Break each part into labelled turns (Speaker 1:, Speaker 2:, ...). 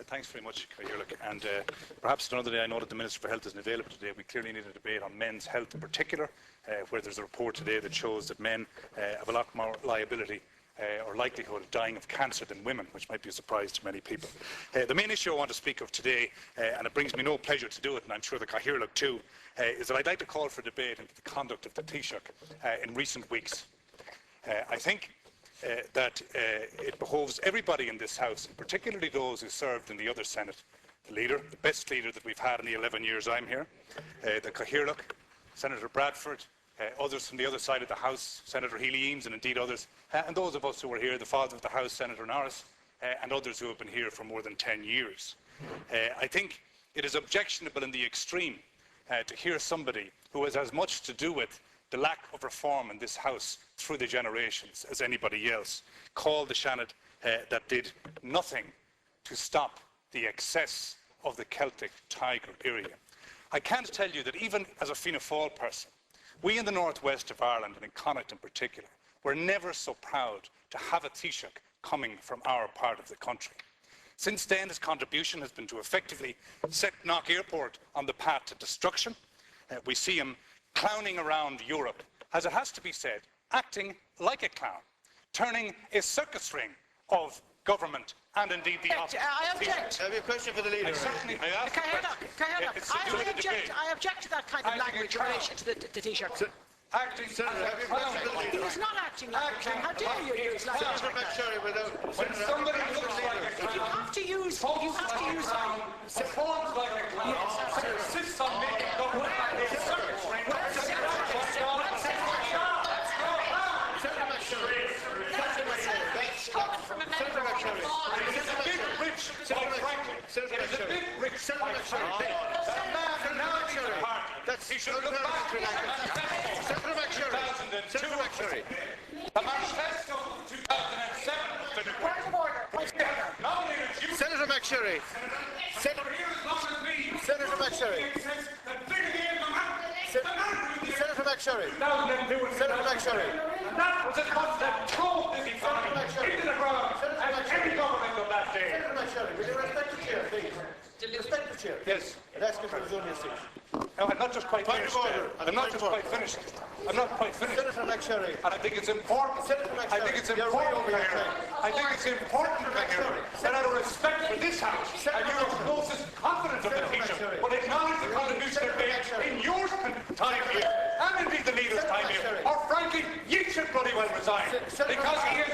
Speaker 1: Thanks very much, and perhaps another day. I know that the Minister for Health isn't available today. We clearly need a debate on men's health in particular, where there's a report today that shows that men have a lot more liability or likelihood of dying of cancer than women, which might be a surprise to many people. The main issue I want to speak of today, and it brings me no pleasure to do it, and I'm sure the Cathaoirleach too, is that I'd like to call for debate into the conduct of the Taoiseach in recent weeks. I think that it behoves everybody in this House, and particularly those who served in the other Senate, the leader, the best leader that we've had in the 11 years I'm here, the Cathaoirleach, Senator Bradford, others from the other side of the House, Senator Healy-Eames and indeed others, and those of us who were here, the Father of the House, Senator Norris, and others who have been here for more than 10 years. I think it is objectionable in the extreme to hear somebody who has as much to do with the lack of reform in this House through the generations as anybody else call the Seanad that did nothing to stop the excess of the Celtic Tiger area. I can't tell you that even as a Fianna Fáil person, we in the northwest of Ireland, and in Connacht in particular, were never so proud to have a Taoiseach coming from our part of the country. Since then, his contribution has been to effectively set Knock Airport on the path to destruction. We see him clowning around Europe, as it has to be said, acting like a clown, turning a circus ring of government and indeed the opposite.
Speaker 2: I object.
Speaker 3: I have a question for the leader.
Speaker 2: I object to that kind of language in relation to the Taoiseach.
Speaker 1: Acting
Speaker 2: He is not acting like a clown. How dare you use language like that?
Speaker 1: when somebody looks like a clown,
Speaker 2: You have to use.
Speaker 1: performs like a clown, insists on making government a circus ring. He should look back to
Speaker 3: Senator MacSharry.
Speaker 1: the manifesto of 2007.
Speaker 3: Senator MacSharry. Senator MacSharry. Senator MacSharry. Senator MacSharry.
Speaker 1: That was a concept thrown this economy into the ground as any government of that day.
Speaker 3: Senator MacSharry, will you respect the chair, please? Respect the chair.
Speaker 1: Yes.
Speaker 3: And ask him to resume his seat.
Speaker 1: No, I'm not just quite
Speaker 3: Point
Speaker 1: finished.
Speaker 3: of order.
Speaker 1: I'm not just quite finished. I'm not quite finished.
Speaker 3: Senator MacSharry.
Speaker 1: And I think it's important. I think it's important to hear. I think it's important to hear that out of respect for this House and your closest confidence of the Taoiseach will acknowledge the contribution they made in your time here and indeed the leader's time here. Or frankly, you should bloody well resign because he is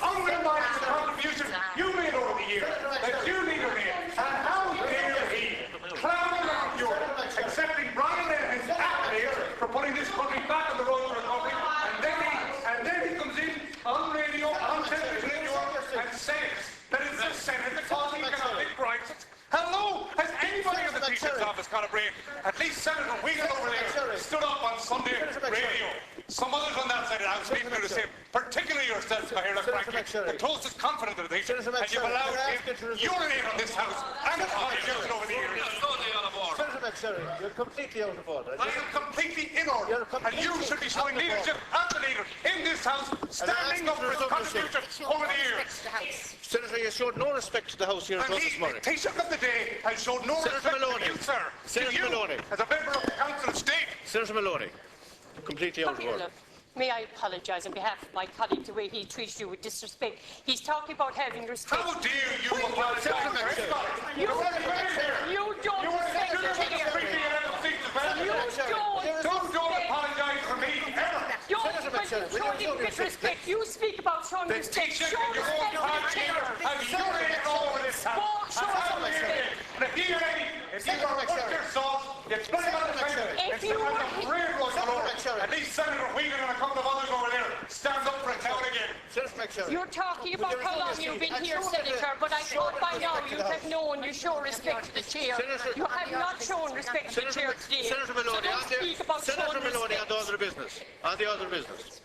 Speaker 1: unreminded of the contribution you made over the years that you leader made. And how dare he clown around Europe, accepting Brian and his accolades for putting this country back on the road to recovery, and then he comes in on radio, on television in Europe, and says that it's the Senate that caused economic crisis. Hello? Has anybody in the Taoiseach's office got a brain? At least Senator Whelan over there stood up on Sunday radio. Some others on that side of the House need to do the same, particularly yourself, frankly, the closest confidant of the Taoiseach, and you've allowed him to urinate on this House and the constitution over the years.
Speaker 3: Senator MacSharry, you're completely out of order.
Speaker 1: I am completely in order, and you should be showing leadership as the leader in this House, standing up for his contribution over the years.
Speaker 3: Senator, you showed no respect to the House here
Speaker 1: And
Speaker 3: this morning.
Speaker 1: the Taoiseach of the day has showed no respect to you, sir.
Speaker 3: Senator Maloney.
Speaker 1: As a member of the Council of State.
Speaker 3: Senator Maloney, completely out of order.
Speaker 4: May I apologise on behalf of my colleague the way he treats you with disrespect. He's talking about having respect.
Speaker 1: How dare you apologise for anybody?
Speaker 4: You don't respect the chair.
Speaker 1: Don't apologise for me ever.
Speaker 4: Showing respect. You speak about showing respect. Show respect to the chair.
Speaker 1: And you're in all over this house.
Speaker 4: Show some respect.
Speaker 1: And if you are put your sauce, you play on the finger.
Speaker 4: If you were
Speaker 1: at least Senator Whelan and a couple of others over there stand up for a town again.
Speaker 4: You're talking about how long you've been here, Senator, but I thought by now you have known you show respect to the chair. You have not shown respect to the chair today.
Speaker 3: Senator Maloney,
Speaker 4: Senator
Speaker 3: Maloney on the other business. On the other business.